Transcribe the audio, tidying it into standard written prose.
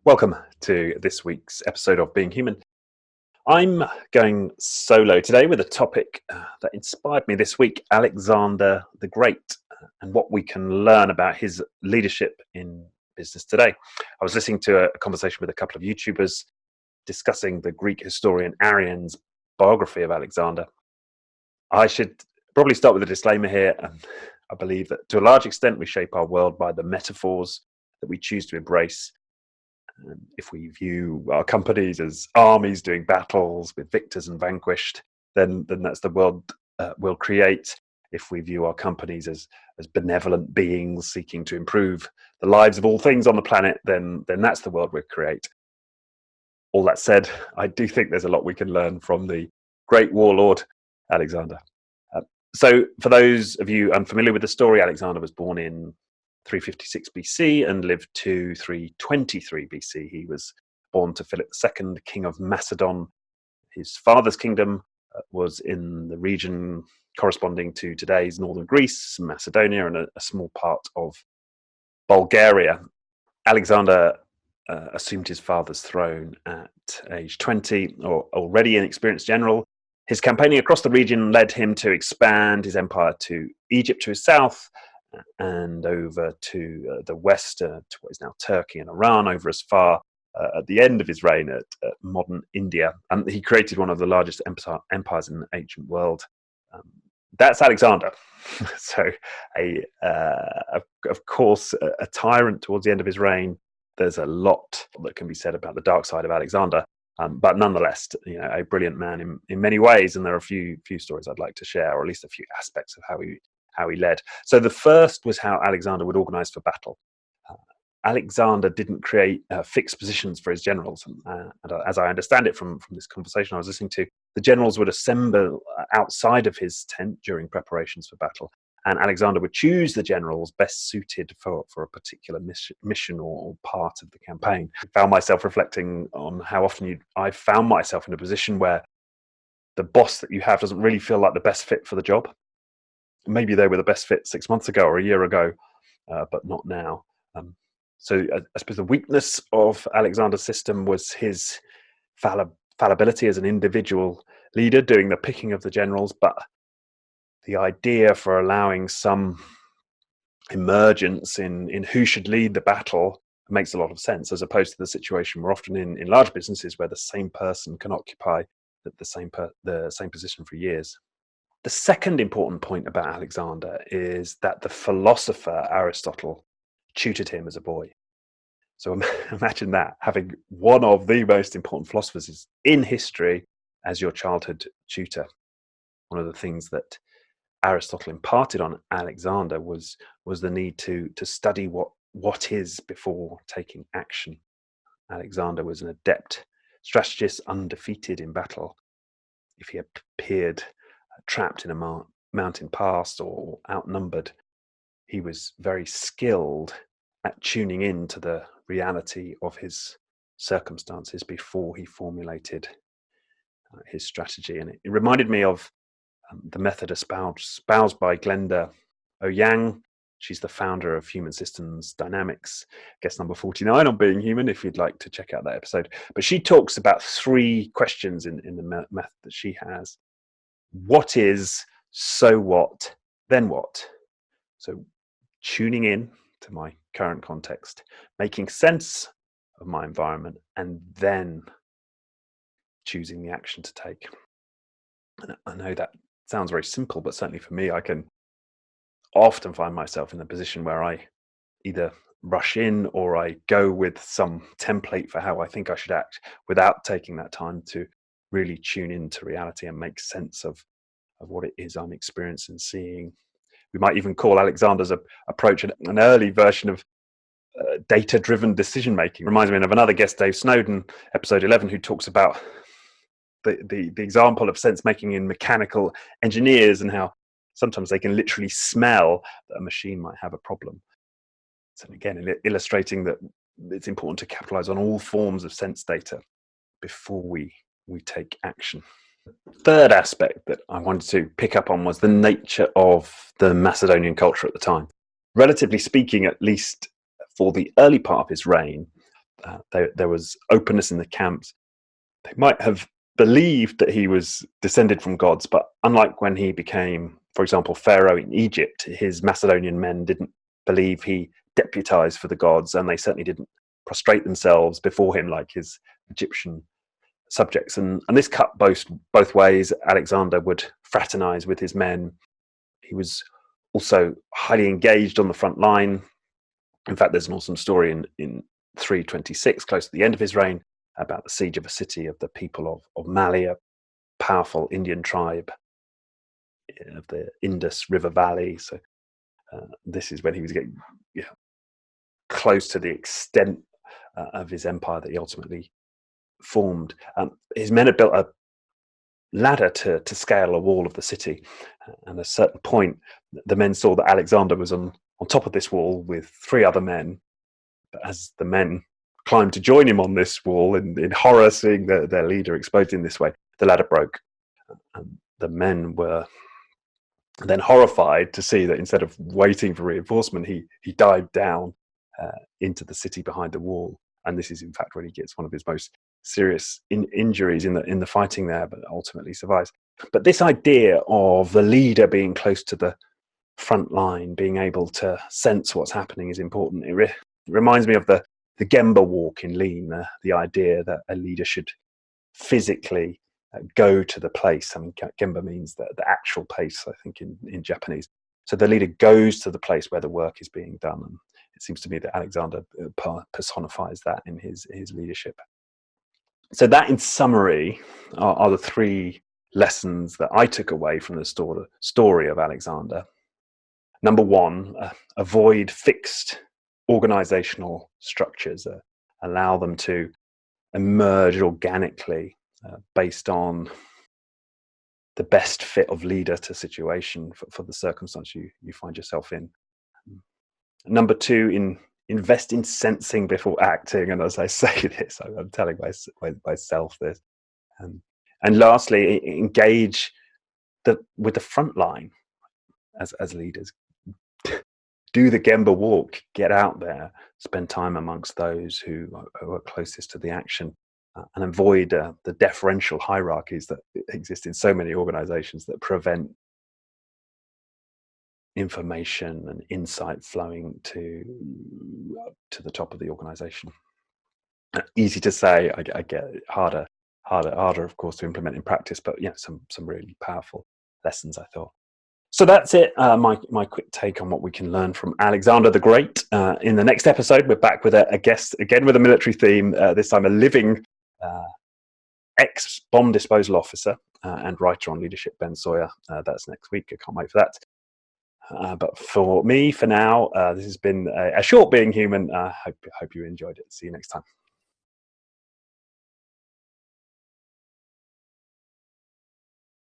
Welcome to this week's episode of Being Human. I'm going solo today with a topic that inspired me this week, Alexander the Great, and what we can learn about his leadership in business today. I was listening to a conversation with a couple of YouTubers discussing the Greek historian Arrian's biography of Alexander. I should probably start with a disclaimer here. I believe that to a large extent we shape our world by the metaphors that we choose to embrace. If we view our companies as armies doing battles with victors and vanquished, then that's the world we'll create. If we view our companies as benevolent beings seeking to improve the lives of all things on the planet, then that's the world we'll create. All that said, I do think there's a lot we can learn from the great warlord Alexander. So for those of you unfamiliar with the story, Alexander was born in 356 BC and lived to 323 BC. He was born to Philip II, king of Macedon. His father's kingdom was in the region corresponding to today's northern Greece, Macedonia, and a small part of Bulgaria. Alexander assumed his father's throne at age 20, or already an experienced general. His campaigning across the region led him to expand his empire to Egypt to his south, and over to the west, to what is now Turkey and Iran, over as far at the end of his reign at modern India. And he created one of the largest empires in the ancient world. That's Alexander. So, of course, a tyrant towards the end of his reign. There's a lot that can be said about the dark side of Alexander. But nonetheless, a brilliant man in many ways. And there are a few stories I'd like to share, or at least a few aspects of how he led. So the first was how Alexander would organize for battle. Alexander didn't create fixed positions for his generals. And as I understand it from this conversation I was listening to, the generals would assemble outside of his tent during preparations for battle. And Alexander would choose the generals best suited for a particular mission or part of the campaign. I found myself reflecting on how often I found myself in a position where the boss that you have doesn't really feel like the best fit for the job. Maybe they were the best fit 6 months ago or a year ago, but not now. So I suppose the weakness of Alexander's system was his fallibility as an individual leader, doing the picking of the generals, but the idea for allowing some emergence in who should lead the battle makes a lot of sense, as opposed to the situation we're often in large businesses where the same person can occupy the same position for years. The second important point about Alexander is that the philosopher Aristotle tutored him as a boy. So imagine that, having one of the most important philosophers in history as your childhood tutor. One of the things that Aristotle imparted on Alexander was the need to study what is before taking action. Alexander was an adept strategist, undefeated in battle. If he appeared trapped in a mountain pass or outnumbered, he was very skilled at tuning in to the reality of his circumstances before he formulated his strategy. And it reminded me of the method espoused by Glenda Ouyang. She's the founder of Human Systems Dynamics, guest number 49 on Being Human, if you'd like to check out that episode. But she talks about 3 questions in the method that she has. What is, so what, then what? So tuning in to my current context, making sense of my environment, and then choosing the action to take. And I know that sounds very simple, but certainly for me, I can often find myself in a position where I either rush in or I go with some template for how I think I should act without taking that time to really tune into reality and make sense of what it is I'm experiencing, seeing. We might even call Alexander's approach an early version of data-driven decision-making. Reminds me of another guest, Dave Snowden, episode 11, who talks about the example of sense-making in mechanical engineers and how sometimes they can literally smell that a machine might have a problem. So again, illustrating that it's important to capitalize on all forms of sense data before we take action. Third aspect that I wanted to pick up on was the nature of the Macedonian culture at the time. Relatively speaking, at least for the early part of his reign, There was openness in the camps. They might have believed that he was descended from gods, but unlike when he became, for example, Pharaoh in Egypt, his Macedonian men didn't believe he deputized for the gods, and they certainly didn't prostrate themselves before him like his Egyptian subjects. And this cut both ways. Alexander would fraternize with his men. He was also highly engaged on the front line. In fact, there's an awesome story in 326, close to the end of his reign, about the siege of a city of the people of Mali, a powerful Indian tribe of the Indus River Valley. So this is when he was getting close to the extent of his empire that he ultimately formed. His men had built a ladder to scale a wall of the city, and at a certain point the men saw that Alexander was on top of this wall with 3 other men. But as the men climbed to join him on this wall, in horror, seeing their leader exposed in this way, the ladder broke. And the men were then horrified to see that instead of waiting for reinforcement, he dived down into the city behind the wall. And this is, in fact, when he gets one of his most serious injuries in the fighting there, but ultimately survives. But this idea of the leader being close to the front line, being able to sense what's happening, is important. It reminds me of the Gemba walk in Lean, the idea that a leader should physically go to the place. I mean, Gemba means the actual place, I think, in Japanese. So the leader goes to the place where the work is being done. And it seems to me that Alexander personifies that in his leadership. So that, in summary, are the 3 lessons that I took away from the story of Alexander. Number 1, avoid fixed organizational structures. Allow them to emerge organically based on the best fit of leader to situation for the circumstance you find yourself in. Number 2, invest in sensing before acting. And as I say this, I'm telling myself this. And lastly, engage with the front line as leaders. Do the Gemba walk, get out there, spend time amongst those who are closest to the action, and avoid the deferential hierarchies that exist in so many organizations that prevent information and insight flowing to the top of the organization. Easy to say, I get it, harder, of course, to implement in practice, but some really powerful lessons, I thought. So that's it, my quick take on what we can learn from Alexander the Great. In the next episode, we're back with a guest, again with a military theme, this time a living ex-bomb disposal officer and writer on leadership, Ben Sawyer. That's next week. I can't wait for that. But for me, for now, this has been a short Being Human. Hope you enjoyed it. See you next time.